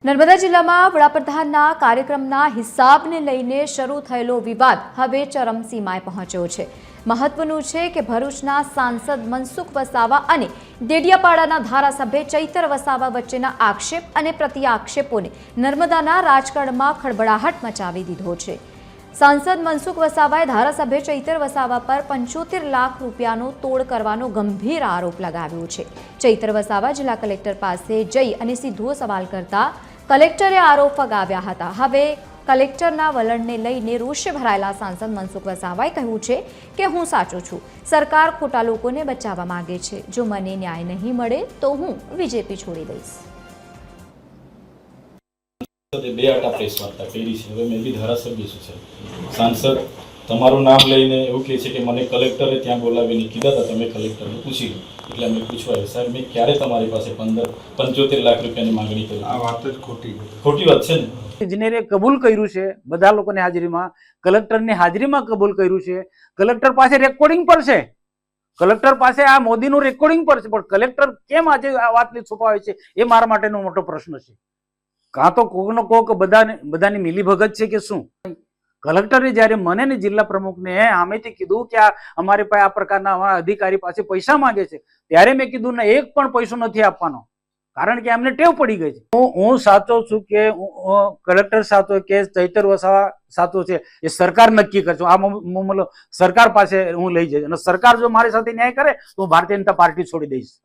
નર્મદા જિલ્લામાં વડાપ્રધાનના કાર્યક્રમના હિસાબને લઈને શરૂ થયેલો વિવાદ હવે ચરમસીમાએ પહોંચ્યો છે। મહત્વનું છે કે ભરૂચના સાંસદ મનસુખ વસાવા અને ડેડિયાપાડાના ધારાસભ્ય ચૈતર વસાવા વચ્ચેના આક્ષેપ અને પ્રત્યાક્ષેપોને નર્મદાના રાજકારણમાં ખળબળાહટ મચાવી દીધો છે। સાંસદ મનસુખ વસાવાએ ધારાસભ્ય ચૈતર વસાવા પર 75 લાખ રૂપિયાનો તોડ કરવાનો ગંભીર આરોપ લગાવ્યો છે। ચૈતર વસાવા જિલ્લા કલેક્ટર પાસે જઈ અને સીધો સવાલ કરતા કલેક્ટરે આરોપ ફગાવ્યા હતા। હવે કલેક્ટરના વલણને લઈને રોષે ભરાયેલા સાંસદ મનસુખ વસાવાએ કહ્યું છે કે હું સાચો છું, સરકાર ખોટા લોકોને બચાવવા માંગે છે, જો મને ન્યાય નહીં મળે તો હું બીજેપી છોડી દઈશ। બે આટા પ્રેસ વાર્તા કરી છે। હવે મેં બી ધારાસભ્ય છું સર, સાંસદ તમારું નામ લઈને એવું કહે છે કે મને કલેક્ટરે ત્યાં બોલાવીને કીધા હતા, તમે કલેક્ટરને પૂછી લો, એટલે અમે પૂછવા સાહેબ મેં ક્યારે તમારી પાસે 75 લાખ રૂપિયાની માંગણી કરી? આ વાત જ ખોટી વાત છે ને। ઇજનેરે કબૂલ કર્યું છે, બધા લોકોની હાજરીમાં, કલેક્ટરની હાજરીમાં કબૂલ કર્યું છે, કલેક્ટર પાસે રેકોર્ડિંગ પર છે, કલેક્ટર પાસે આ મોદીનું રેકોર્ડિંગ પર છે, પણ કલેક્ટર કેમ આજે આ વાતને છુપાવે છે એ મારા માટેનો મોટો પ્રશ્ન છે। કાં તો કોકનો કોક બધાની મિલીભગત છે કે શું? કલેક્ટરે જ્યારે મને ને જિલ્લા પ્રમુખને સામેથી કીધું કે આ અમારી પાસે આ પ્રકારના અમારા અધિકારી પાસે પૈસા માંગે છે, ત્યારે મેં કીધું ના, એક પણ પૈસો નથી આપવાનો, કારણ કે એમને ટેવ પડી ગઈ છે। હું સાચો છું કે કલેક્ટર સાચો કે ચૈતર વસાવા સાચો છે એ સરકાર નક્કી કરશે। આ મામલો સરકાર પાસે હું લઈ જઈશ, અને સરકાર જો મારી સાથે ન્યાય કરે તો ભારતીય જનતા પાર્ટી છોડી દઈશ।